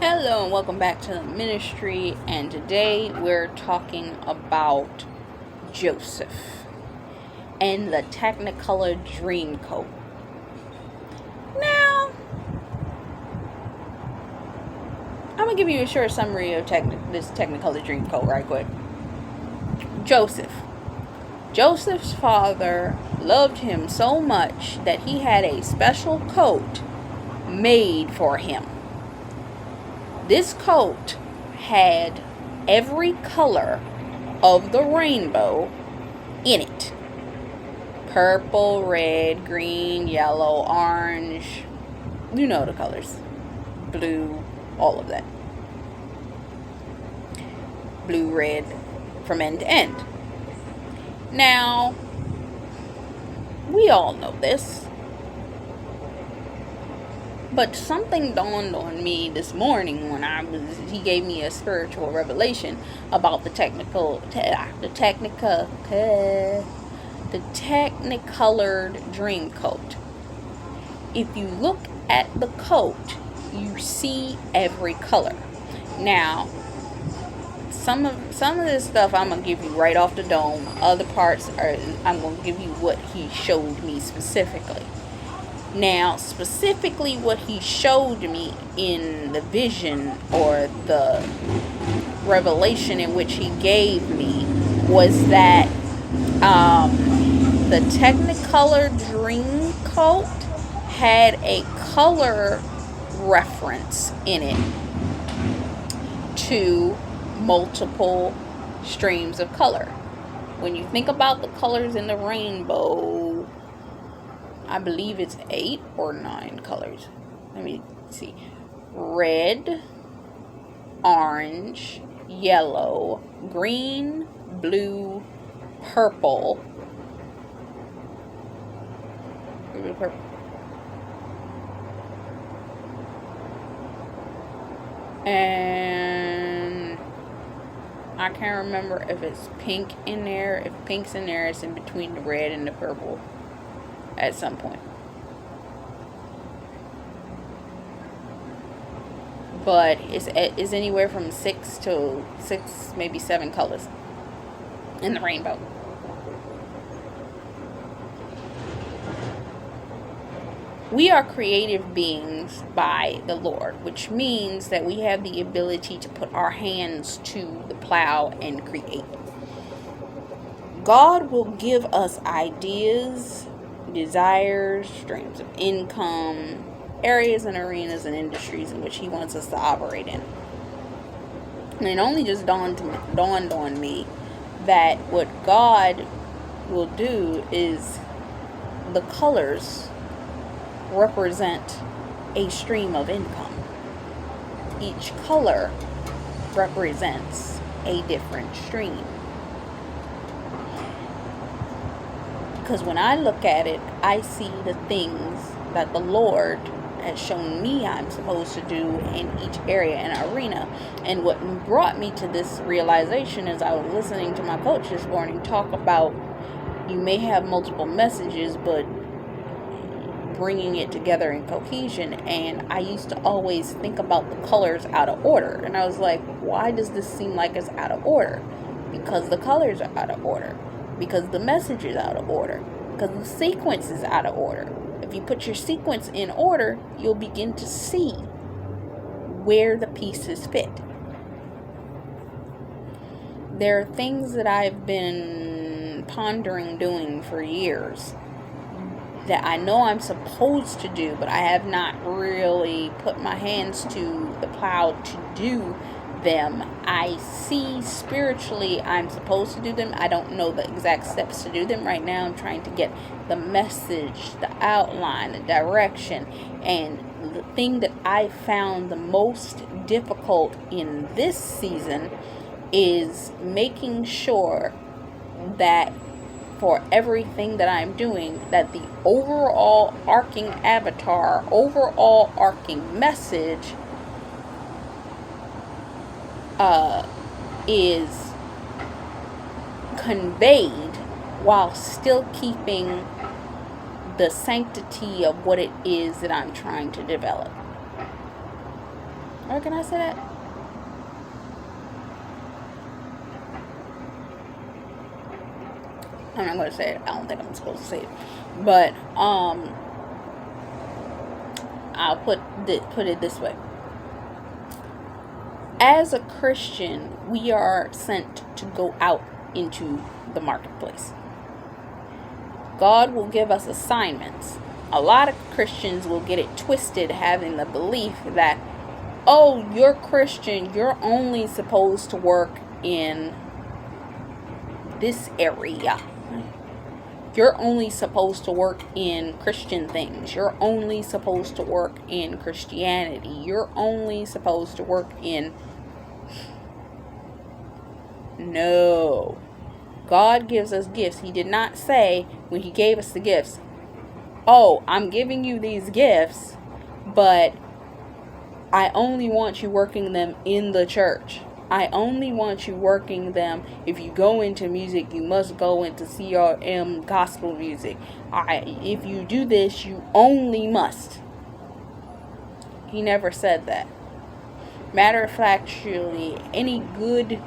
Hello and welcome back to the ministry, and today we're talking about Joseph and the Technicolor Dreamcoat. Now, I'm going to give you a short summary of this Technicolor Dreamcoat right quick. Joseph's father loved him so much that he had a special coat made for him. This coat had every color of the rainbow in it. Purple, red, green, yellow, orange. You know the colors. Blue, all of that. Blue, red, from end to end. Now, we all know this. But something dawned on me this morning when he gave me a spiritual revelation about the Technicolored Dreamcoat. If you look at the coat, you see every color. Now, some of this stuff I'm gonna give you right off the dome. Other parts I'm gonna give you what he showed me specifically. Now, specifically what he showed me in the vision or the revelation in which he gave me was that the Technicolor Dreamcoat had a color reference in it to multiple streams of color. When you think about the colors in the rainbow, I believe it's 8 or 9 colors. Let me see. Red, orange, yellow, green, blue, purple. And I can't remember if it's pink in there. If pink's in there, it's in between the red and the purple at some point. But it's anywhere from 6 to 6, maybe 7 colors in the rainbow. We are creative beings by the Lord, which means that we have the ability to put our hands to the plow and create. God will give us ideas, desires, streams of income, areas and arenas and industries in which he wants us to operate in. And it only just dawned on me that what God will do is the colors represent a stream of income. Each color represents a different stream. Because when I look at it, I see the things that the Lord has shown me I'm supposed to do in each area and arena. And what brought me to this realization is I was listening to my coach this morning talk about you may have multiple messages, but bringing it together in cohesion. And I used to always think about the colors out of order. And I was like, why does this seem like it's out of order? Because the colors are out of order. Because the message is out of order. Because the sequence is out of order. If you put your sequence in order, you'll begin to see where the pieces fit. There are things that I've been pondering doing for years that I know I'm supposed to do, but I have not really put my hands to the plow to do them. I see spiritually I'm supposed to do them. I don't know the exact steps to do them right now. I'm trying to get the message, the outline, the direction. And the thing that I found the most difficult in this season is making sure that for everything that I'm doing, that the overall arcing avatar, overall arcing message is conveyed while still keeping the sanctity of what it is that I'm trying to develop. Or can I say that? I'm not going to say it. I don't think I'm supposed to say it. But, I'll put it this way. As a Christian, we are sent to go out into the marketplace. God will give us assignments. A lot of Christians will get it twisted, having the belief that, oh, you're Christian, you're only supposed to work in this area. You're only supposed to work in Christian things. You're only supposed to work in Christianity. You're only supposed to work in... No. God gives us gifts. He did not say, when He gave us the gifts, oh, I'm giving you these gifts, but I only want you working them in the church. I only want you working them. If you go into music, you must go into CRM gospel music. If you do this, you only must. He never said that. Matter of fact, surely any good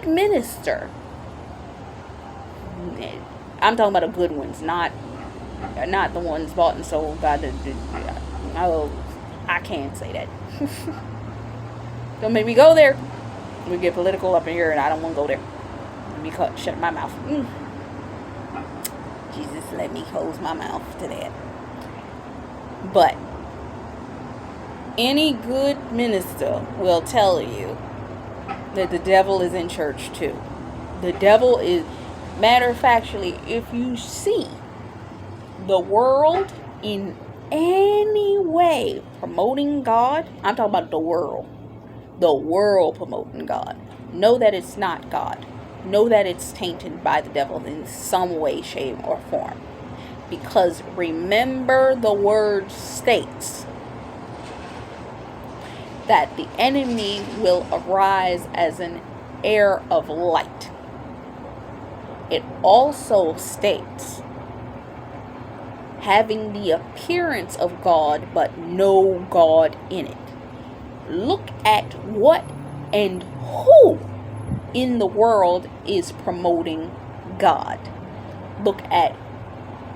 minister, I'm talking about the good ones, not the ones bought and sold by the oh, I can't say that. Don't make me go there. We get political up in here, and I don't want to go there. Let me shut my mouth. Jesus, let me close my mouth to that. But any good minister will tell you that the devil is in church too. The devil is, matter of factly, if you see the world in any way promoting God, I'm talking about the world promoting God, know that it's not God. Know that it's tainted by the devil in some way, shape, or form. Because remember, the word states that the enemy will arise as an heir of light. It also states having the appearance of God, but no God in it. Look at what and who in the world is promoting God. Look at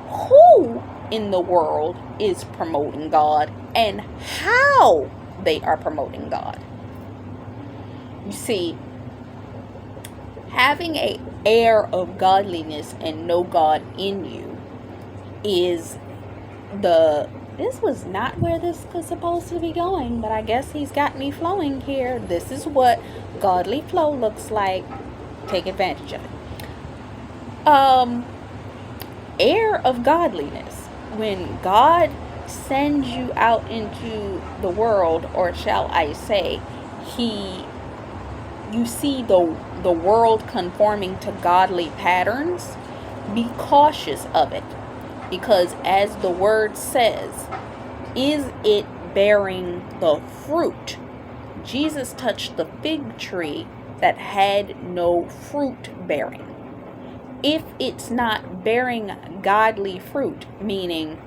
who in the world is promoting God and how they are promoting God. You see, having an air of godliness and no God in you is this was not where this was supposed to be going, but I guess He's got me flowing here. This is what godly flow looks like. Take advantage of it. Air of godliness. When God sends you out into the world, or shall I say, you see the world conforming to godly patterns, be cautious of it. Because as the word says, is it bearing the fruit? Jesus touched the fig tree that had no fruit bearing. If it's not bearing godly fruit, meaning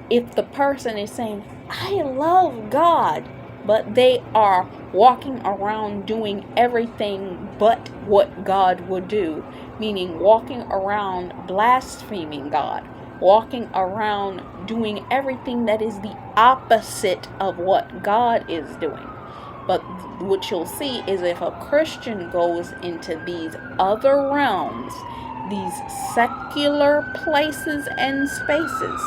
if the person is saying, I love God, but they are walking around doing everything but what God would do, meaning walking around blaspheming God, walking around doing everything that is the opposite of what God is doing. But what you'll see is if a Christian goes into these other realms, these secular places and spaces,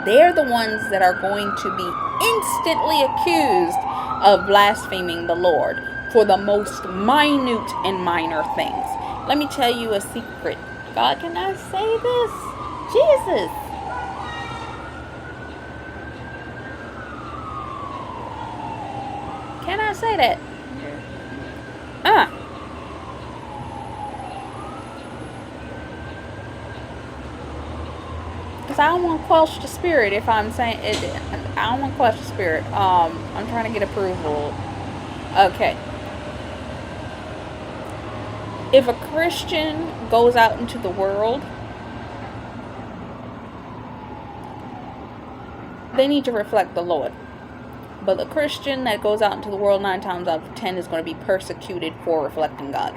they're the ones that are going to be instantly accused of blaspheming the Lord for the most minute and minor things. Let me tell you a secret. God, can I say this? Jesus. Can I say that? Because I don't want to quench the spirit if I'm saying it. I don't want to quench the spirit. I'm trying to get approval. Okay. If a Christian goes out into the world they need to reflect the Lord. But the Christian that goes out into the world 9 times out of 10 is going to be persecuted for reflecting God.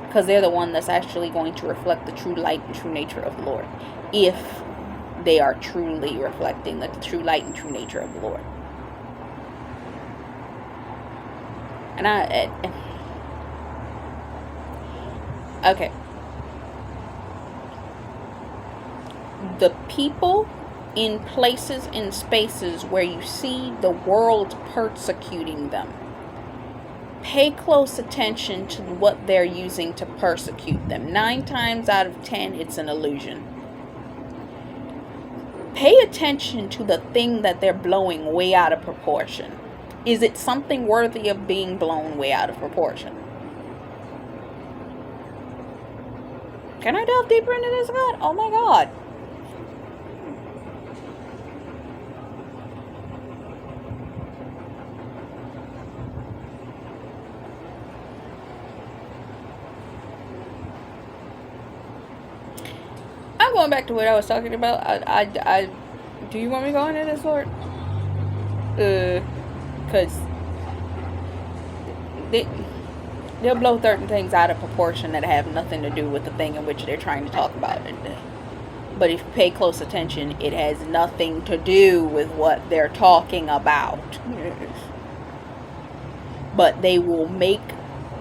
Because they're the one that's actually going to reflect the true light and true nature of the Lord. If they are truly reflecting the true light and true nature of the Lord. And okay. The people in places and spaces where you see the world persecuting them, pay close attention to what they're using to persecute them. 9 times out of 10, it's an illusion. Pay attention to the thing that they're blowing way out of proportion. Is it something worthy of being blown way out of proportion? Can I delve deeper into this, God? Oh my God. I'm going back to what I was talking about. Do you want me to go into this, Lord? Because they'll blow certain things out of proportion that have nothing to do with the thing in which they're trying to talk about. But if you pay close attention, it has nothing to do with what they're talking about. But they will make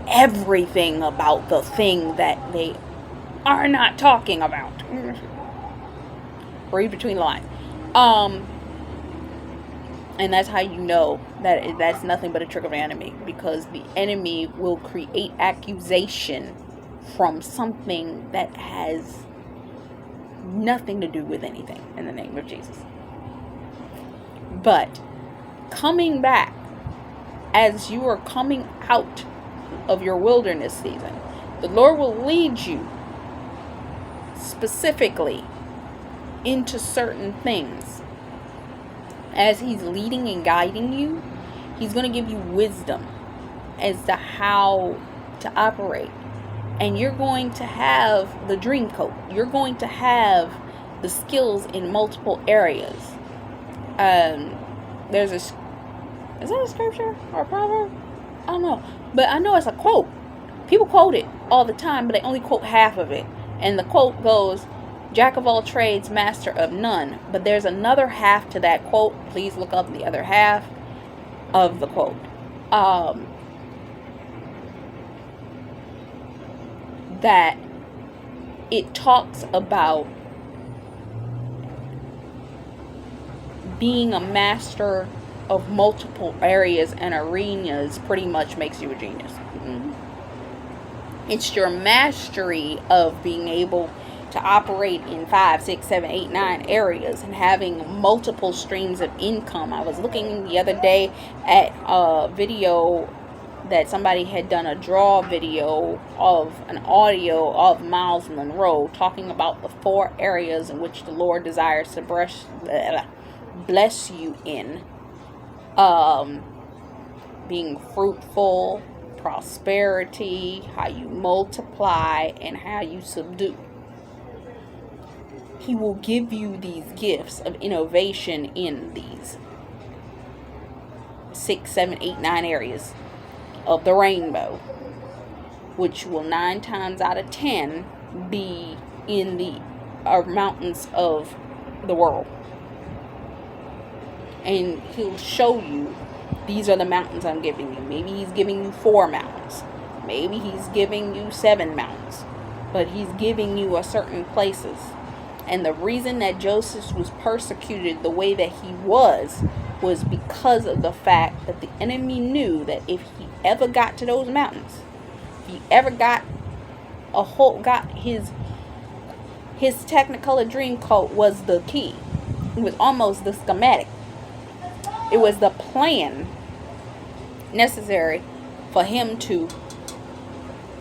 everything about the thing that they are not talking about. Read between the lines. And that's how you know that that's nothing but a trick of the enemy, because the enemy will create accusation from something that has nothing to do with anything in the name of Jesus. But coming back, as you are coming out of your wilderness season, the Lord will lead you specifically into certain things. As He's leading and guiding you, He's going to give you wisdom as to how to operate. And you're going to have the Dreamcoat. You're going to have the skills in multiple areas. Is that a scripture or a proverb? I don't know. But I know it's a quote. People quote it all the time, but they only quote half of it. And the quote goes, "Jack of all trades, master of none." But there's another half to that quote. Please look up the other half of the quote. That it talks about being a master of multiple areas and arenas pretty much makes you a genius. It's your mastery of being able to operate in 5, 6, 7, 8, 9 areas and having multiple streams of income. I was looking the other day at a video that somebody had done, a draw video of an audio of Miles Monroe talking about the 4 areas in which the Lord desires to bless you in. Being fruitful, prosperity, how you multiply, and how you subdue. He will give you these gifts of innovation in these 6, 7, 8, 9 areas of the rainbow, which will 9 times out of 10 be in the mountains of the world. And He'll show you, these are the mountains I'm giving you. Maybe He's giving you 4 mountains. Maybe He's giving you 7 mountains. But He's giving you a certain places. And the reason that Joseph was persecuted the way that he was because of the fact that the enemy knew that if he ever got to those mountains, if he ever got his Technicolor Dreamcoat was the key. It was almost the schematic. It was the plan necessary for him to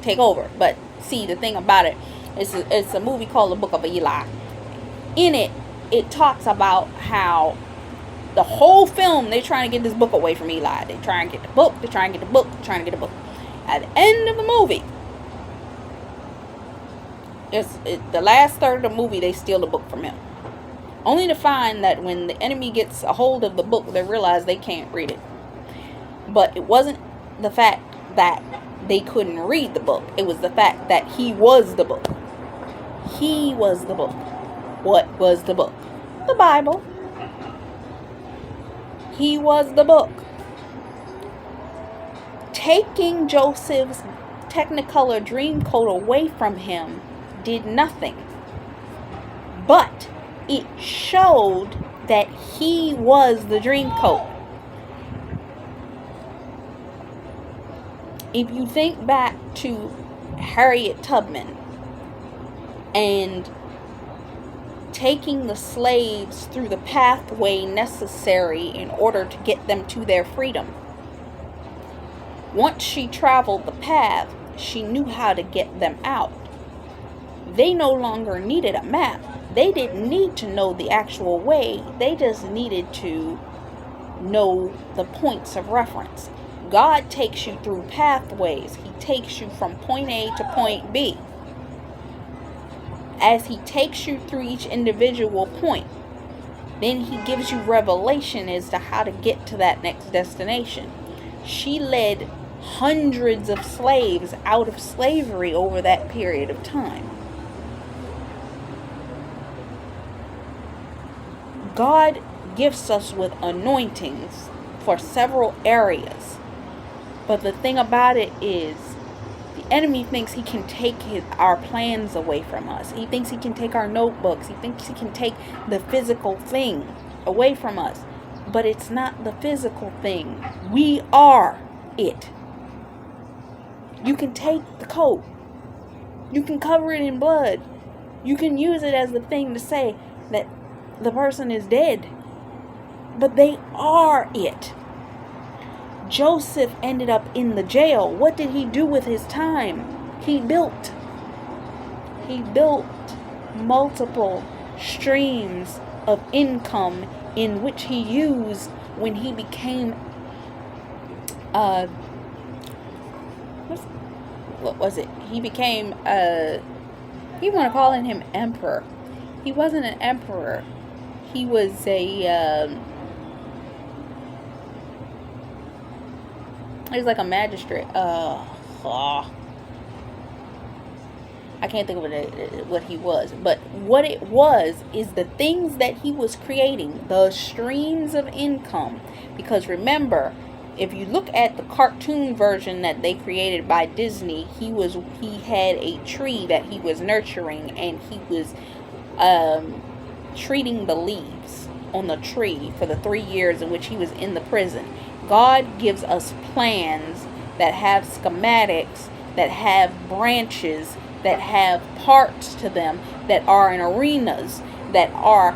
take over. But see, the thing about it, it's a movie called The Book of Eli. In it, it talks about how the whole film, they're trying to get this book away from Eli. They try and get the book, they try and get the book, they try and get the book. At the end of the movie, the last third of the movie, they steal the book from him. only to find that when the enemy gets a hold of the book, they realize they can't read it. But it wasn't the fact that they couldn't read the book. It was the fact that he was the book. He was the book. What was the book? The Bible. He was the book. Taking Joseph's Technicolor Dreamcoat away from him did nothing. But it showed that he was the Dreamcoat. If you think back to Harriet Tubman and taking the slaves through the pathway necessary in order to get them to their freedom. Once she traveled the path, she knew how to get them out. They no longer needed a map. They didn't need to know the actual way. They just needed to know the points of reference. God takes you through pathways. He takes you from point A to point B. As he takes you through each individual point, then he gives you revelation as to how to get to that next destination. She led hundreds of slaves out of slavery over that period of time. God gifts us with anointings for several areas. But the thing about it is, the enemy thinks he can take our plans away from us. He thinks he can take our notebooks. He thinks he can take the physical thing away from us. But it's not the physical thing. We are it. You can take the coat. You can cover it in blood. You can use it as the thing to say that the person is dead. But they are it. Joseph ended up in the jail. What did he do with his time? He built multiple streams of income in which he used when he became what was it? He became you want to call him emperor. He wasn't an emperor. He was he was like a magistrate. I can't think of what he was. But what it was is the things that he was creating, the streams of income. Because remember, if you look at the cartoon version that they created by Disney, he had a tree that he was nurturing, and he was treating the leaves on the tree for the 3 years in which he was in the prison. God gives us plans that have schematics, that have branches, that have parts to them, that are in arenas, that are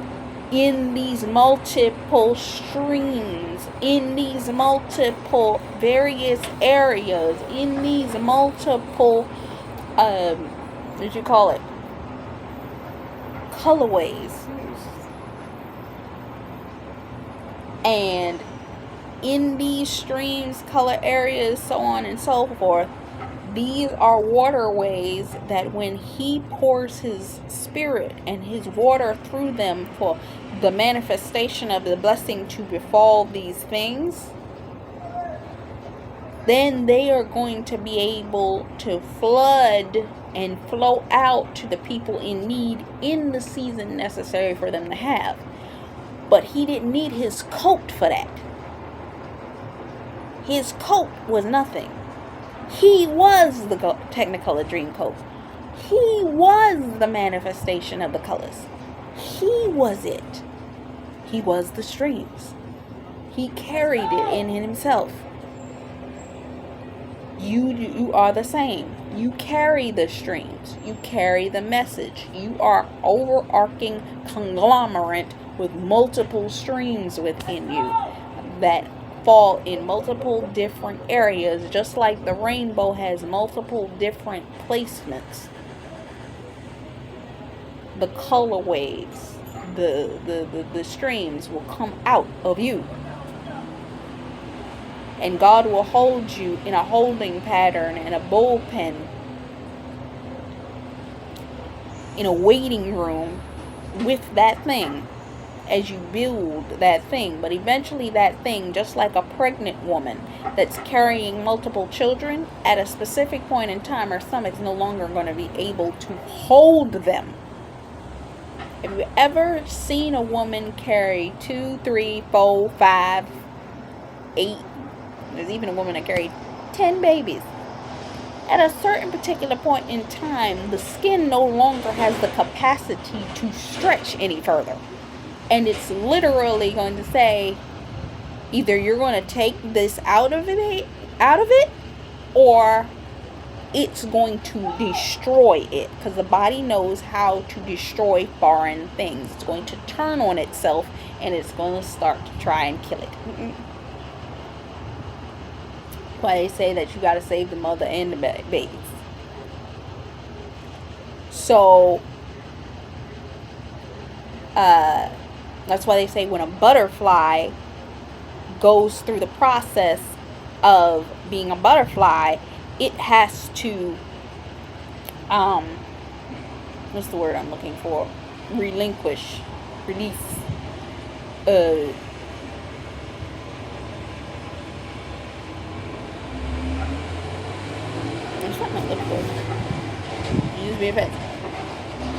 in these multiple streams, in these multiple various areas, in these multiple, what you call it, colorways. And in these streams, color areas, so on and so forth, these are waterways that when he pours his spirit and his water through them for the manifestation of the blessing to befall these things, then they are going to be able to flood and flow out to the people in need in the season necessary for them to have. But he didn't need his coat for that. His coat was nothing. He was the Technicolor Dreamcoat. He was the manifestation of the colors. He was it. He was the streams. He carried it in himself. You are the same. You carry the streams. You carry the message. You are overarching conglomerate with multiple streams within you that fall in multiple different areas, just like the rainbow has multiple different placements. The colorways, the streams will come out of you. And God will hold you in a holding pattern, in a bullpen, in a waiting room with that thing as you build that thing. But eventually that thing, just like a pregnant woman that's carrying multiple children, at a specific point in time, her stomach's no longer going to be able to hold them. Have you ever seen a woman carry 2, 3, 4, 5, 8? There's even a woman that carried 10 babies. At a certain particular point in time, the skin no longer has the capacity to stretch any further. And it's literally going to say, either you're going to take this out of it, or it's going to destroy it. Because the body knows how to destroy foreign things. It's going to turn on itself, and it's going to start to try and kill it. Why they say that you got to save the mother and the babies. So that's why they say when a butterfly goes through the process of being a butterfly, it has to what's the word I'm looking for? Release.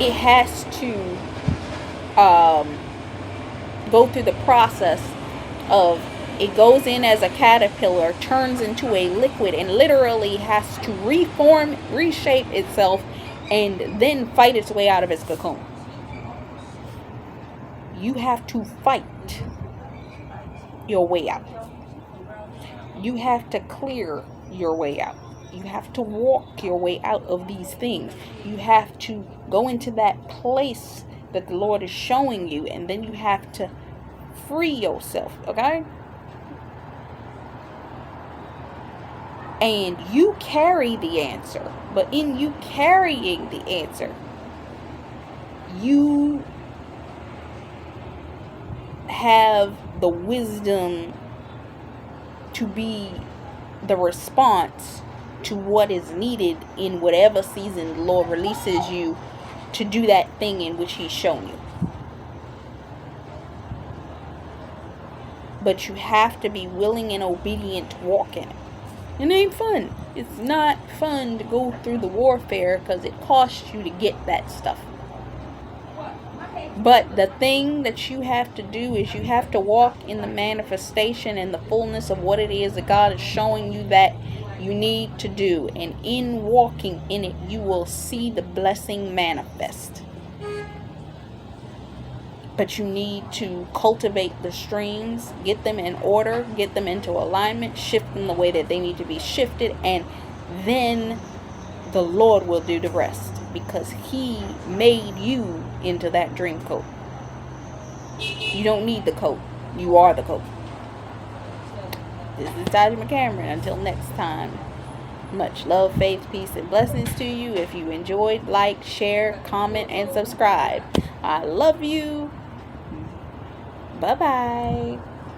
It has to go through the process of, it goes in as a caterpillar, turns into a liquid, and literally has to reform, reshape itself, and then fight its way out of its cocoon. You have to fight your way out. You have to clear your way out. You have to walk your way out of these things. You have to go into that place that the Lord is showing you, and then you have to free yourself, okay? And you carry the answer, but in you carrying the answer, you have the wisdom to be the response to what is needed in whatever season the Lord releases you to do that thing in which He's shown you. But you have to be willing and obedient to walk in it. It ain't fun. It's not fun to go through the warfare because it costs you to get that stuff. But the thing that you have to do is you have to walk in the manifestation and the fullness of what it is that God is showing you that you need to do. And in walking in it, you will see the blessing manifest. But you need to cultivate the streams, get them in order, get them into alignment, shift them the way that they need to be shifted, and then the Lord will do the rest, because He made you into that dream coat. You don't need the coat. You are the coat. This is Taji McCameron. Until next time, much love, faith, peace, and blessings to you. If you enjoyed, like, share, comment, and subscribe. I love you. Bye-bye.